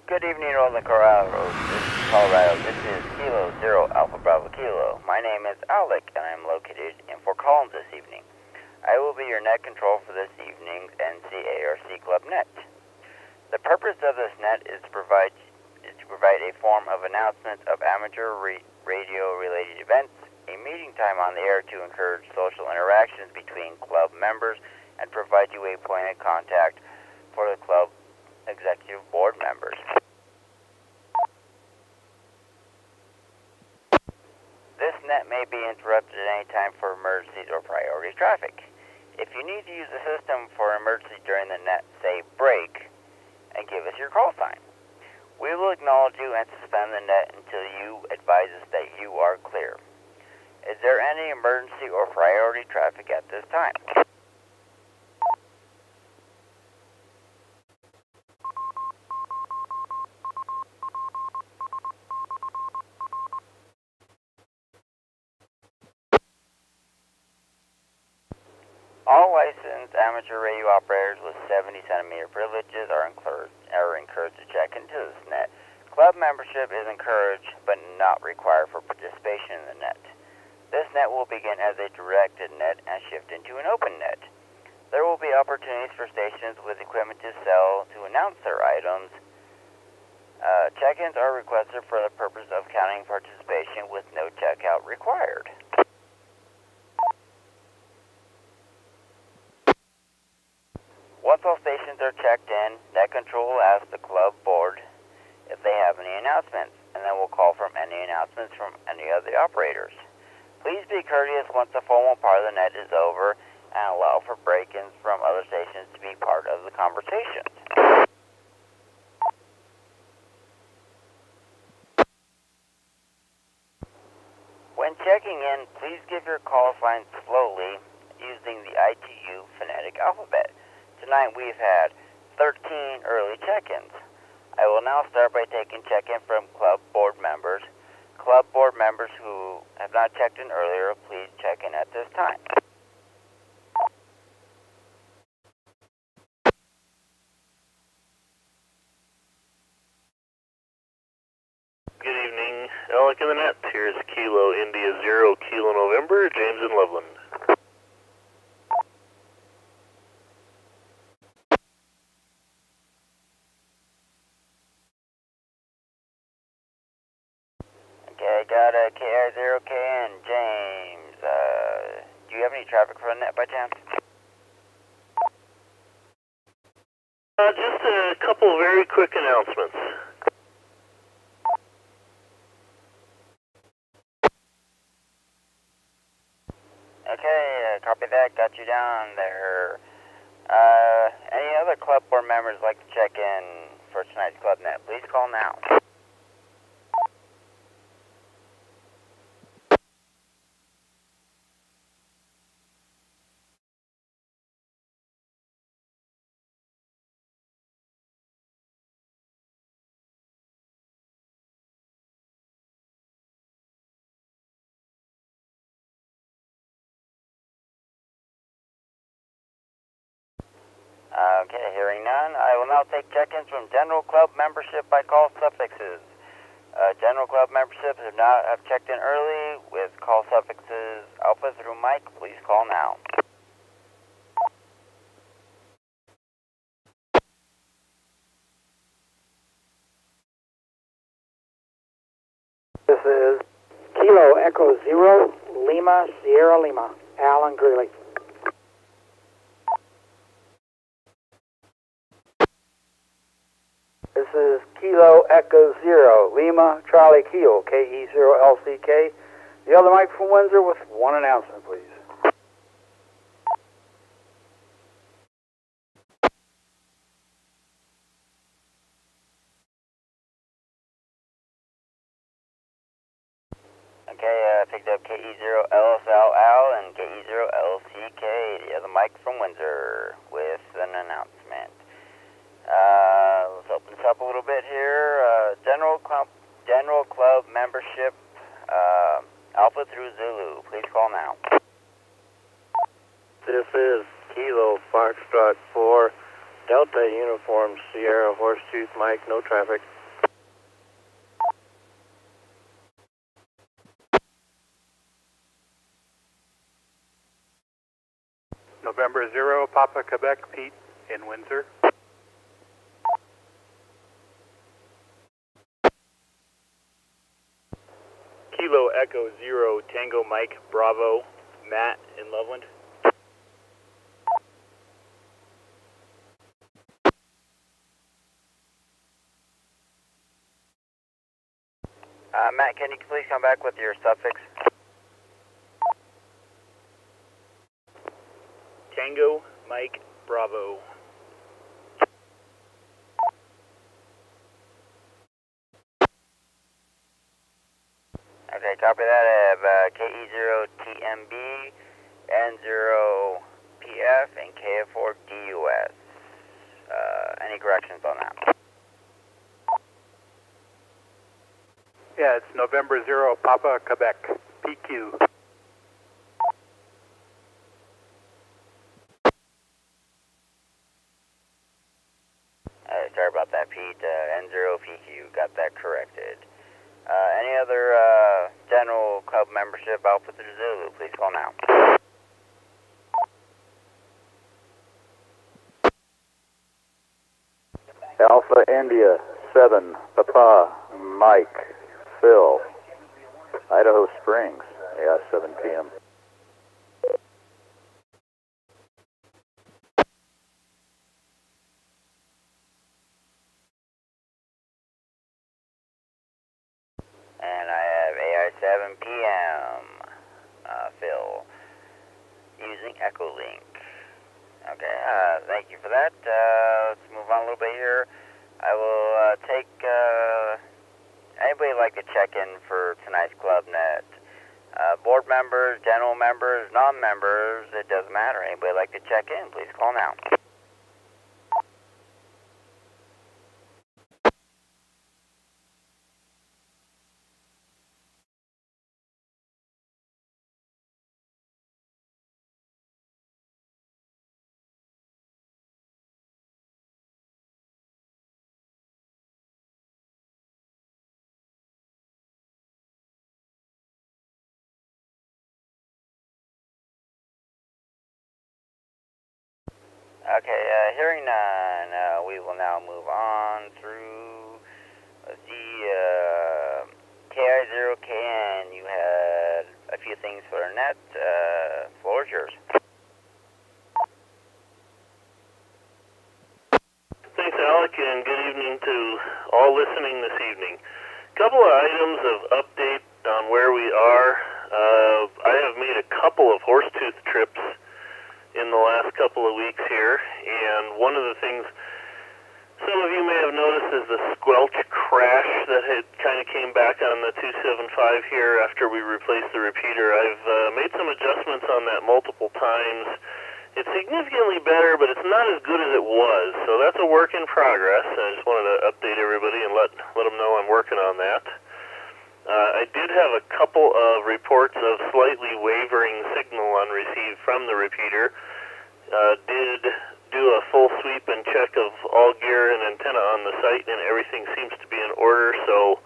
Good evening, Rolling Colorado. This is Kilo Zero Alpha Bravo Kilo. My name is Alec, and I am located in Fort Collins this evening. I will be your net control for this evening's NCARC Club net. The purpose of this net is to provide a form of announcement of amateur radio-related events, a meeting time on the air to encourage social interactions between club members, and provide you a point of contact for the club executive board members. This net may be interrupted at any time for emergencies or priority traffic. If you need to use the system for emergency during the net, say break, and give us your call sign. We will acknowledge you and suspend the net until you advise us that you are clear. Is there any emergency or priority traffic at this time? All licensed amateur radio operators with 70-centimeter privileges are encouraged to check into this net. Club membership is encouraged but not required for participation in the net. This net will begin as a directed net and shift into an open net. There will be opportunities for stations with equipment to sell to announce their items. Check-ins are requested for the purpose of counting participation with no checkout required. Once all stations are checked in, net control will ask the club board if they have any announcements, and then we'll call from any announcements from any of the operators. Please be courteous once the formal part of the net is over and allow for break-ins from other stations to be part of the conversation. When checking in, please give your call sign slowly using the ITU phonetic alphabet. Tonight we've had 13 early check-ins. I will now start by taking check-in from club board members. Club board members who have not checked in earlier, please check in at this time. Good evening, Alec in the net. Here's Kilo India Zero Kilo November, James in Loveland. Okay, got a KI0K and James. Do you have any traffic for the net by chance? Just a couple of very quick announcements. Okay, copy that. Got you down there. Any other club board members like to check in for tonight's club net? Please call now. Okay, hearing none. I will now take check-ins from general club membership by call suffixes. General club memberships have checked in early with call suffixes Alpha through Mike. Please call now. This is Kilo Echo Zero Lima Sierra Lima, Alan Greeley. This is Kilo Echo Zero Lima Charlie Kilo, KE0LCK. The other mic from Windsor with one announcement, please. Okay, picked up KE0LSL and KE0LCK, the other mic from Windsor, with an announcement. Let's open this up a little bit here. General club membership, Alpha through Zulu. Please call now. This is Kilo Foxtrot 4 Delta Uniform Sierra Horsetooth Mike, no traffic. November 0, Papa Quebec, Pete in Windsor. Kilo Echo 0, Tango Mike, Bravo, Matt in Loveland. Matt, can you please come back with your suffix? Tango Mike, Bravo. Okay, copy that. I have KE0TMB, N0PF, and KF4DUS. Any corrections on that? Yeah, it's November 0, Papa Quebec, PQ. Sorry about that, Pete. N0PQ, got that corrected. Any other general club membership Alpha to Zulu, please call now. Alpha India 7, Papa, Mike, Phil, Idaho Springs. Yeah, 7 p.m. And I have AI 7 p.m. Phil, using Echolink. Okay, thank you for that. Let's move on a little bit here. I will take, anybody like to check in for tonight's club net? Board members, general members, non-members, it doesn't matter. Anybody like to check in, please call now. Okay, hearing none, we will now move on through, let's see, KI0KN, you had a few things for our net, floor is yours. Thanks, Alec, and good evening to all listening this evening. Couple of items of update on where we are. I have made a couple of Horsetooth trips in the last couple of weeks here, and one of the things some of you may have noticed is the squelch crash that had kind of came back on the 275 here after we replaced the repeater. I've made some adjustments on that multiple times. It's significantly better, but it's not as good as it was, so that's a work in progress. I just wanted to update everybody and let them know I'm working on that. I did have a couple of reports of slightly wavering signal on receive from the repeater. Did do a full sweep and check of all gear and antenna on the site, and everything seems to be in order. So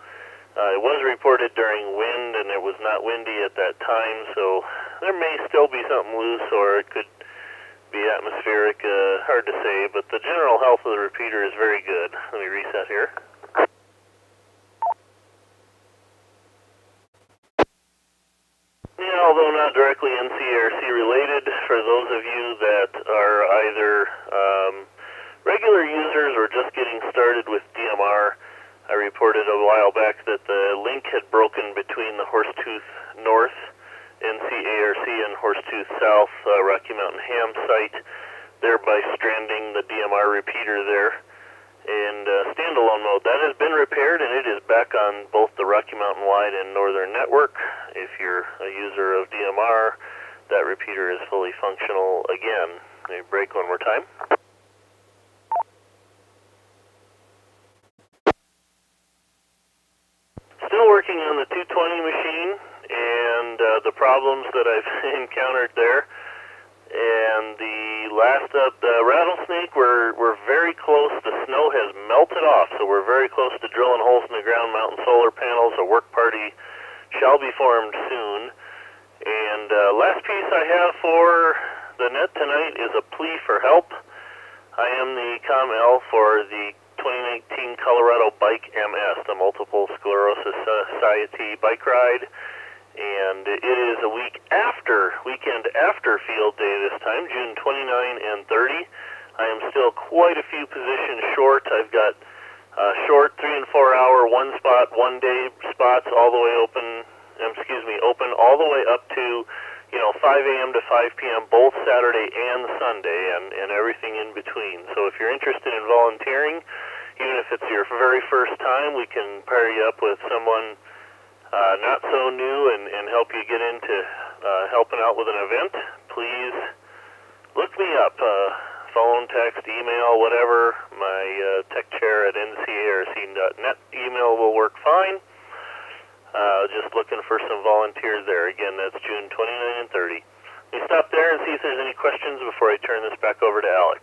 it was reported during wind, and it was not windy at that time, so there may still be something loose, or it could be atmospheric, hard to say, but the general health of the repeater is very good. Let me reset here. Yeah, although not directly NCARC related, for those of you that are either regular users or just getting started with DMR, I reported a while back that the link had broken between the Horsetooth North NCARC and Horsetooth South Rocky Mountain Ham site, thereby stranding the DMR repeater there. And standalone mode, that has been repaired, and it is back on both the Rocky Mountain Wide and Northern Network. If you're a user of DMR, that repeater is fully functional again. Let me break one more time. Still working on the 220 machine and the problems that I've encountered there. And the last The rattlesnake, we're very close. The snow has melted off, so we're very close to drilling holes in the ground, mounting solar panels. A work party shall be formed soon. And last piece I have for the net tonight is a plea for help. I am the COM-L for the 2019 Colorado Bike MS, the Multiple Sclerosis Society bike ride. And it is a weekend after field day this time, June 29 and 30. I am still quite a few positions short. I've got short 3 and 4 hour, one spot, 1 day spots all the way open all the way up to 5 a.m. to 5 p.m. both Saturday and Sunday, and everything in between. So if you're interested in volunteering, even if it's your very first time, we can pair you up with someone not so new and help you get into helping out with an event. Please look me up. Phone, text, email, whatever. My tech chair at ncarc.net email will work fine. Just looking for some volunteers there. Again, that's June 29 and 30. Let me stop there and see if there's any questions before I turn this back over to Alec.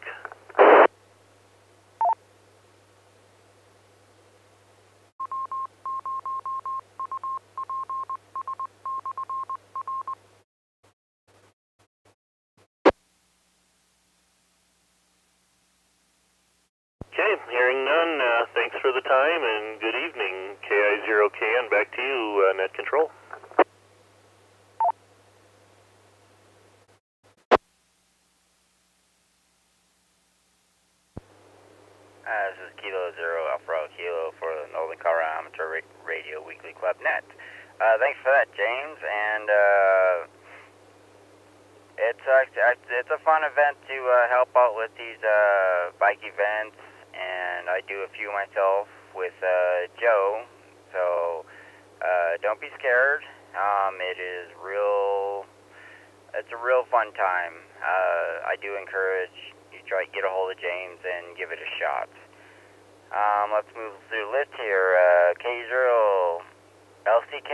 Okay, hearing none, thanks for the time and good evening. KI0K, and back to you, Net Control. This is Kilo Zero Alpha Kilo for the Northern Colorado Amateur Radio Weekly Club Net. Thanks for that, James, and it's a fun event to help out with these bike events, and I do a few myself with Joe, so don't be scared. It's a real fun time. I do encourage you try to get a hold of James and give it a shot. Let's move through the list here. K0 LCK,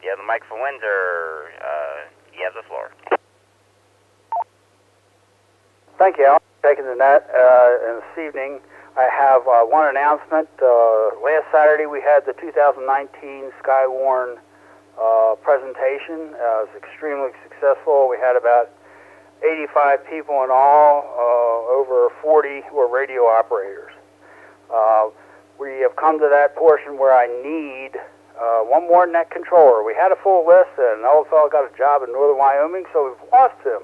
you have the mic from Windsor. You have the floor. Thank you, Alan, for taking the net. And this evening, I have one announcement. Last Saturday, we had the 2019 Skywarn presentation. It was extremely successful. We had about 85 people in all. Over 40 were radio operators. We have come to that portion where I need one more net controller. We had a full list, and an old fellow got a job in northern Wyoming, so we've lost him.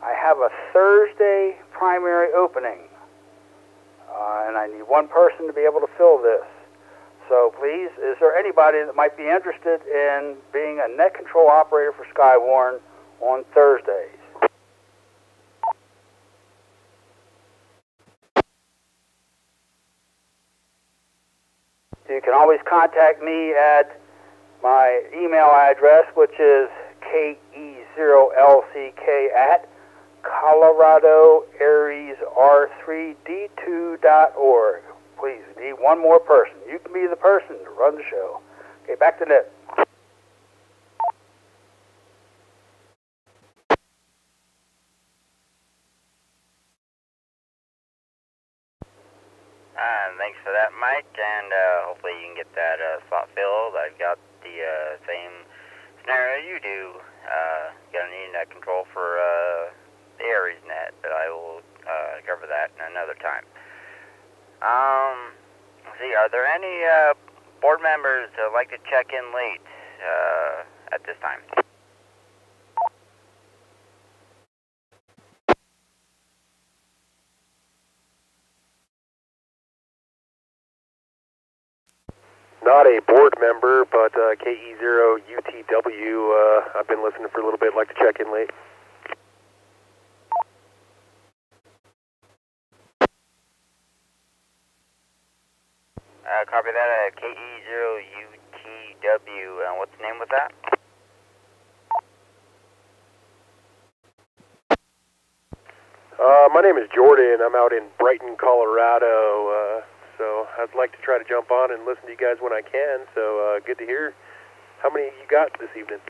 I have a Thursday primary opening, and I need one person to be able to fill this. So please, is there anybody that might be interested in being a net control operator for Skywarn on Thursdays? You can always contact me at my email address, which is KE0LCK@ColoradoAresR3D2.org. Please, we need one more person. You can be the person to run the show. Okay, back to Ned. Thanks for that, Mike, and hopefully you can get that slot filled. I've got the same scenario you do. Gonna need net control for the Aries net, but I will cover that another time. Let's see, are there any board members that like to check in late at this time? Not a board member, but KE0UTW, I've been listening for a little bit, like to check in late. Copy that, KE0UTW, and what's the name with that? My name is Jordan. I'm out in Brighton, Colorado, so I'd like to try to jump on and listen to you guys when I can, so good to hear. How many you got this evening?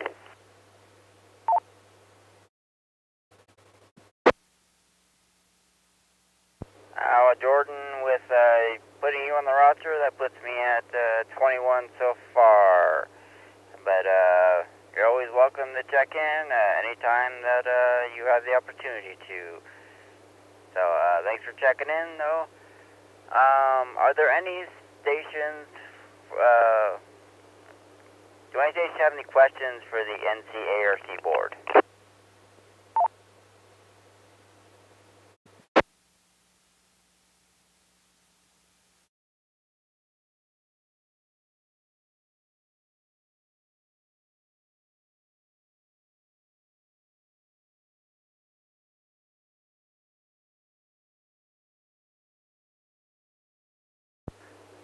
roster. That puts me at 21 so far. But you're always welcome to check in anytime that you have the opportunity to. So thanks for checking in, though. Are there any stations, do any stations have any questions for the NCARC board?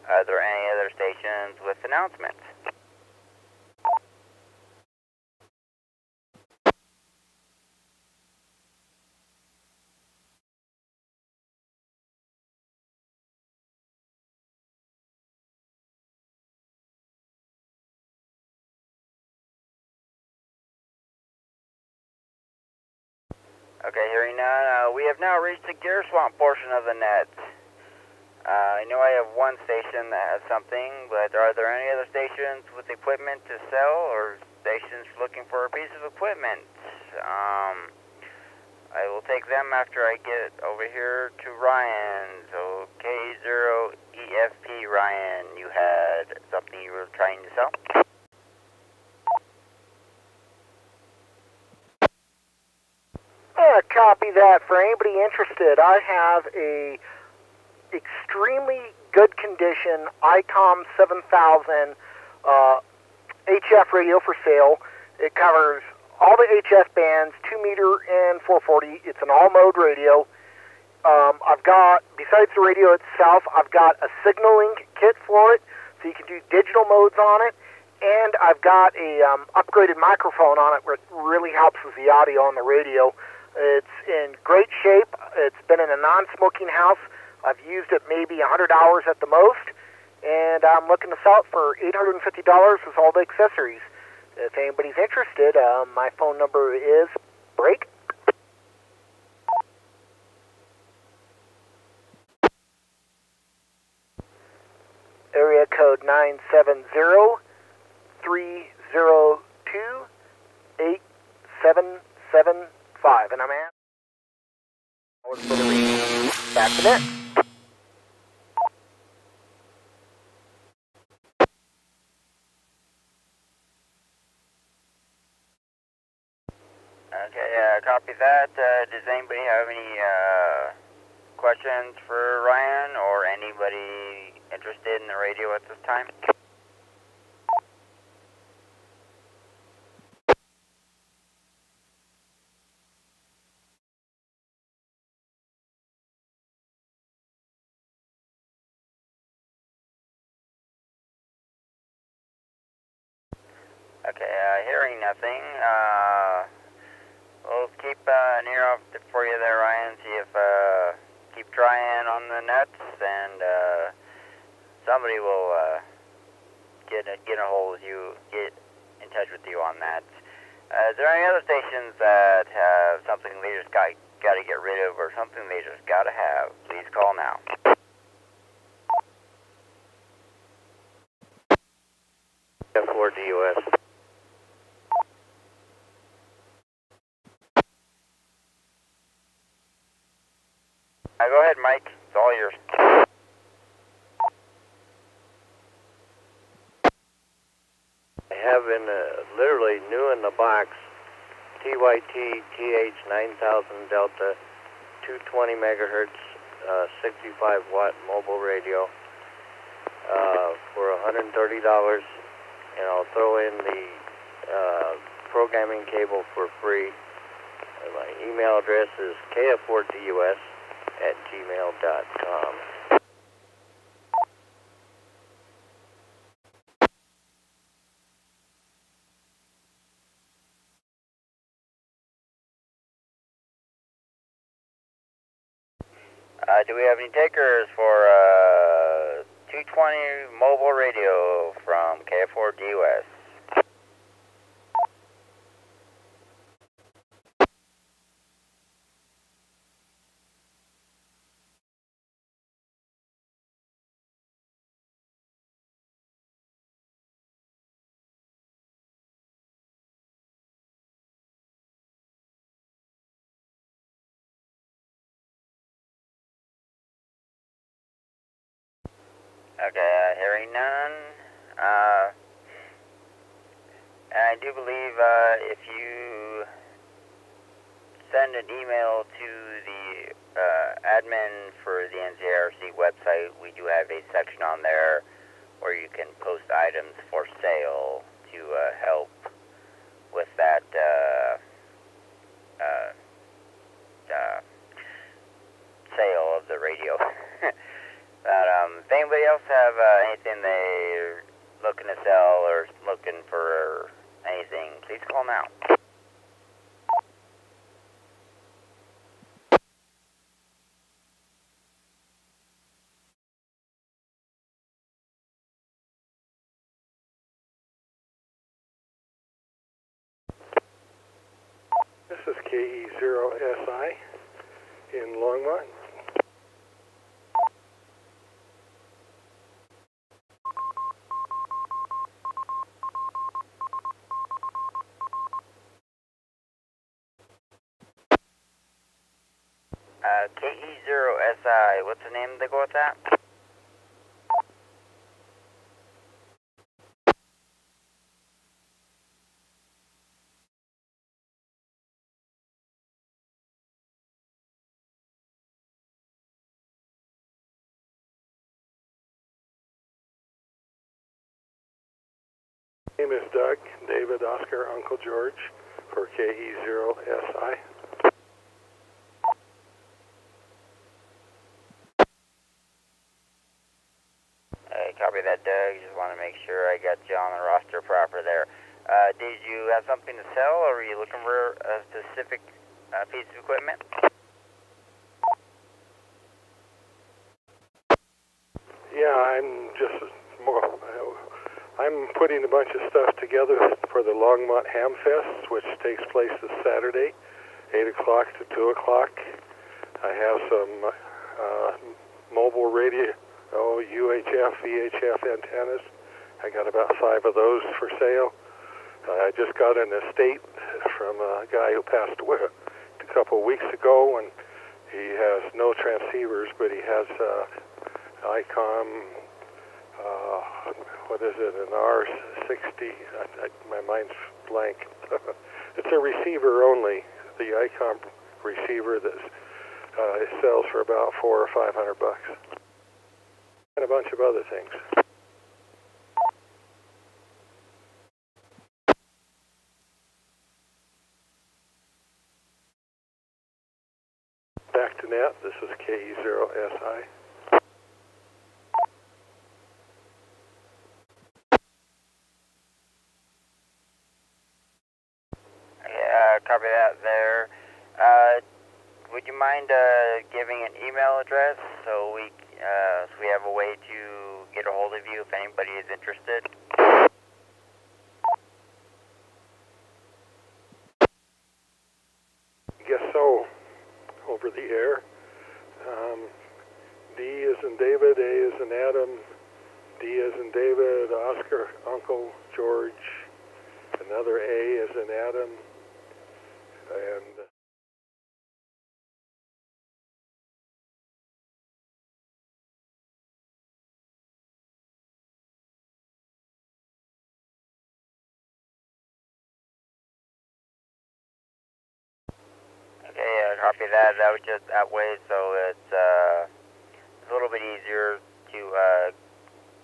Are there any other stations with announcements? Okay, hearing none. We have now reached the gear swamp portion of the net. I know I have one station that has something, but are there any other stations with equipment to sell or stations looking for a piece of equipment? I will take them after I get over here to Ryan. So K0EFP, Ryan, you had something you were trying to sell? Copy that. For anybody interested, I have a extremely good condition ICOM 7000 HF radio for sale. It covers all the HF bands, 2 meter and 440. It's an all-mode radio. I've got, besides the radio itself, I've got a Echolink kit for it, so you can do digital modes on it. And I've got a upgraded microphone on it, where it really helps with the audio on the radio. It's in great shape. It's been in a non-smoking house. I've used it maybe 100 hours at the most, and I'm looking to sell it for $850 with all the accessories. If anybody's interested, my phone number is break. Area code 970-302-8775, and I'm at back to net. Okay, copy that. Does anybody have any questions for Ryan or anybody interested in the radio at this time? Okay, hearing nothing. We'll keep an ear out for you there, Ryan. See if keep trying on the nets, and somebody will get a hold of you, get in touch with you on that. Is there any other stations that have something they just got to get rid of, or something they just got to have? Please call now. F4DUS. Go ahead, Mike. It's all yours. I have in literally new in the box TYT TH9000 Delta 220 megahertz 65 watt mobile radio for $130, and I'll throw in the programming cable for free. And my email address is kf4dus@gmail.com. Do we have any takers for 220 mobile radio from KF4DUS? Okay, hearing none. And I do believe if you send an email to the admin for the NCARC website, we do have a section on there where you can post items for sale to help with that sale of the radio. But if anybody else have anything they're looking to sell or looking for anything, please call now. This is KE0SI in Longmont. KE0SI, what's the name they go with that? My name is Doug, David, Oscar, Uncle George for KE0SI. Copy that, Doug. Just want to make sure I got you on the roster proper there. Did you have something to sell, or were you looking for a specific piece of equipment? Yeah, I'm putting a bunch of stuff together for the Longmont Ham Fest, which takes place this Saturday, 8 o'clock to 2 o'clock. I have some mobile radio, UHF, VHF antennas. I got about 5 of those for sale. I just got an estate from a guy who passed away a couple of weeks ago, and he has no transceivers, but he has ICOM, what is it, an R60, my mind's blank. It's a receiver only, the ICOM receiver that sells for about $400 or $500. And a bunch of other things. Back to net, this is KE0SI. Copy that there. Would you mind giving an email address so we have a way to get a hold of you if anybody is interested? Guess so. Over the air. D is in David, A is in Adam, D is in David, Oscar, Uncle, George, another A is in Adam, and Okay, copy that. That was just that way, so it's a little bit easier to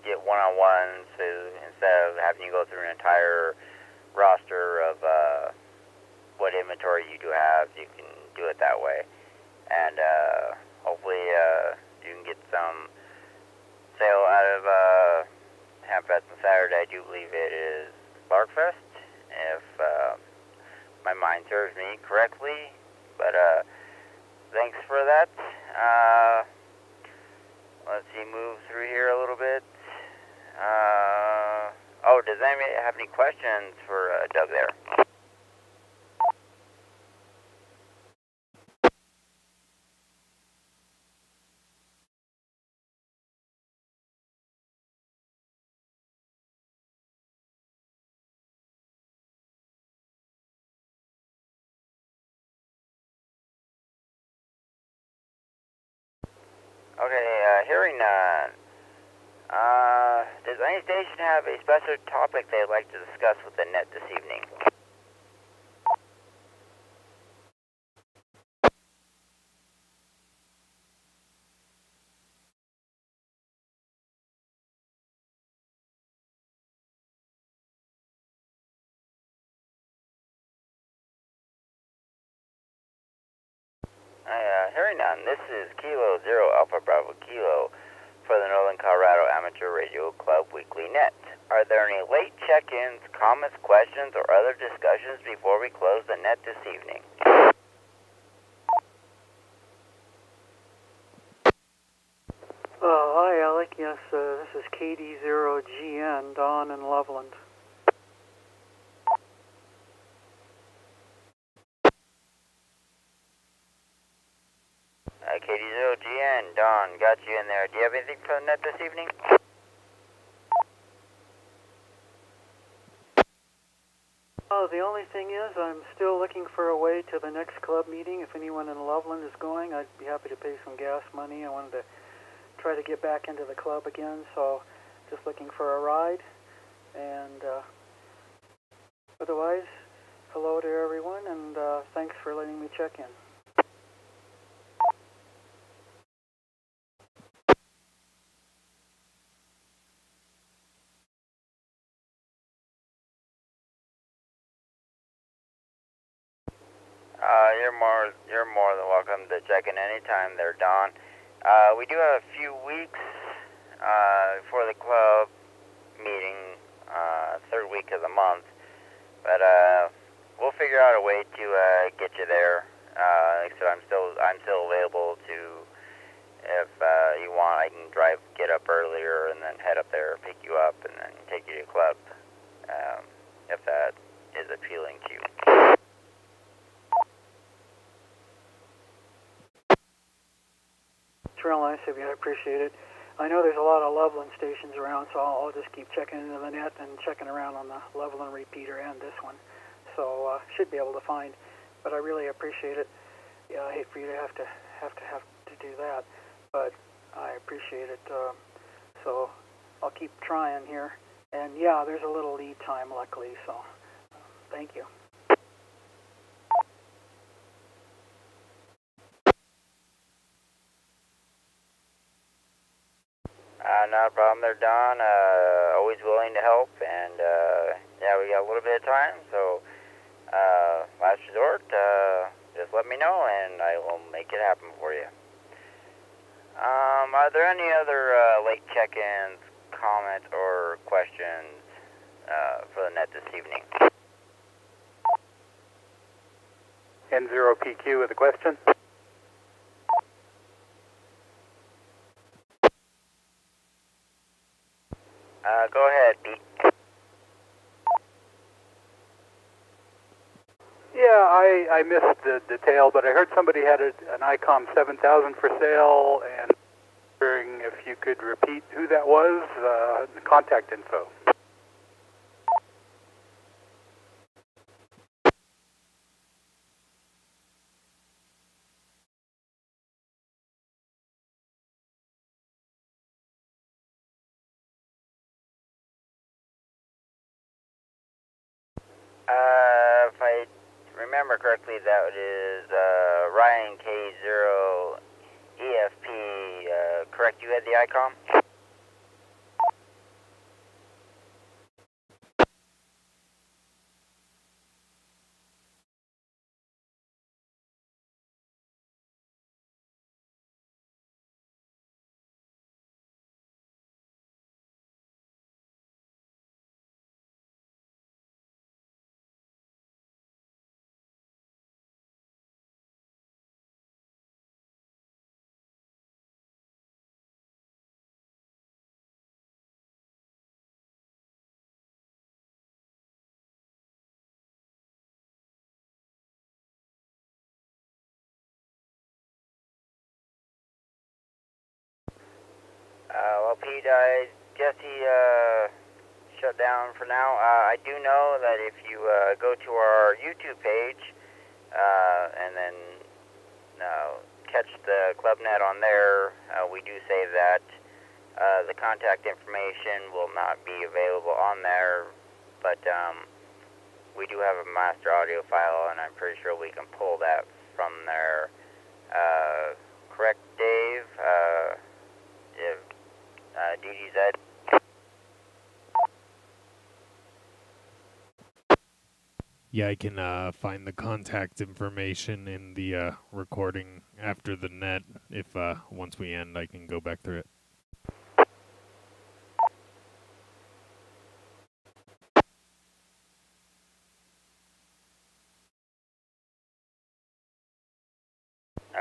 get one-on-one. So instead of having you go through an entire roster of what inventory you do have, you can do it that way. And hopefully you can get some sale out of Hamfest on Saturday. I do believe it is Larkfest, if my mind serves me correctly. But thanks for that. Let's see, move through here a little bit. Does anybody have any questions for Doug there? Okay, hearing none. Does any station have a special topic they'd like to discuss with the net this evening? Hearing none, this is Kilo Zero Alpha Bravo Kilo for the Northern Colorado Amateur Radio Club Weekly Net. Are there any late check-ins, comments, questions, or other discussions before we close the net this evening? Hi, Alec. Yes, this is KD0GN, Don in Loveland. KD0GN, Don, got you in there. Do you have anything for the net this evening? The only thing is, I'm still looking for a way to the next club meeting. If anyone in Loveland is going, I'd be happy to pay some gas money. I wanted to try to get back into the club again, so just looking for a ride. And otherwise, hello to everyone, and thanks for letting me check in. You're more than welcome to check in anytime there, Don. We do have a few weeks for the club meeting, third week of the month, but we'll figure out a way to get you there. Like I said, I'm still available to, if you want, I can get up earlier and then head up there, pick you up, and then take you to club, if that is appealing to you. It's real nice of you. I appreciate it. I know there's a lot of Loveland stations around, so I'll just keep checking into the net and checking around on the Loveland repeater and this one. So should be able to find. But I really appreciate it. Yeah, I hate for you to have to do that, but I appreciate it. So I'll keep trying here. And yeah, there's a little lead time, luckily. So thank you. Not a problem there, Don. Always willing to help, and yeah, we got a little bit of time, so last resort, just let me know, and I will make it happen for you. Are there any other late check-ins, comments, or questions for the net this evening? N0PQ with a question. Go ahead, Pete. Yeah, I missed the detail, but I heard somebody had an ICOM 7000 for sale, and wondering if you could repeat who that was, the contact info. If I remember correctly, that is Ryan K0 EFP. Correct, you had the ICOM? Well, Pete, I guess he shut down for now. I do know that if you go to our YouTube page and then catch the ClubNet on there, we do say that The contact information will not be available on there, but we do have a master audio file, and I'm pretty sure we can pull that from there. Correct, Dave? DDZ? Yeah, I can find the contact information in the recording after the net. If once we end, I can go back through it.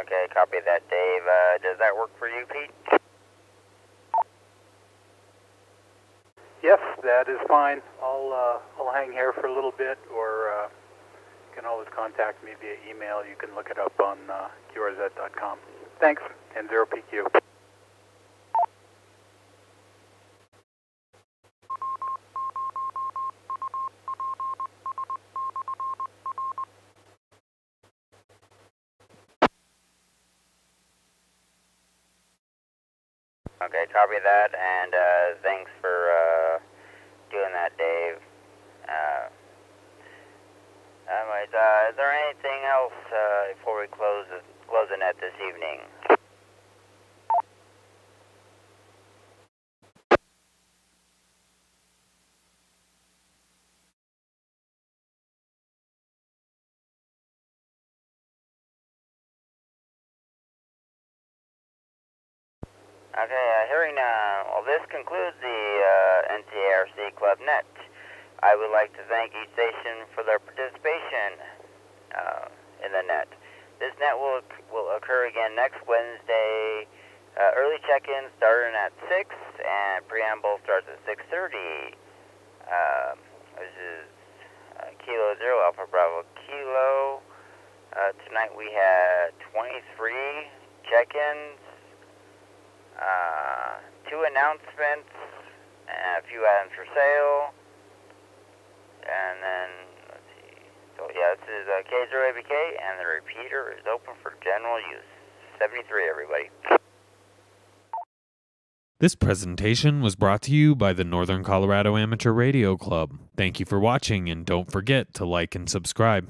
Okay, copy that, Dave. Does that work for you, Pete? Yes, that is fine. I'll hang here for a little bit, or you can always contact me via email. You can look it up on QRZ.com. Thanks, and 0PQ. Okay, copy that, and thanks for doing that, Dave. Anyways, is there anything else before we close the net this evening? Okay, hearing well, this concludes the NCARC Club Net. I would like to thank each station for their participation in the net. This net will occur again next Wednesday. Early check-in starting at 6, and preamble starts at 6:30. This is Kilo Zero Alpha Bravo Kilo. Tonight we had 23 check-ins. 2 announcements, and a few items for sale, and then, let's see, so yeah, this is K0ABK, and the repeater is open for general use. 73, everybody. This presentation was brought to you by the Northern Colorado Amateur Radio Club. Thank you for watching, and don't forget to like and subscribe.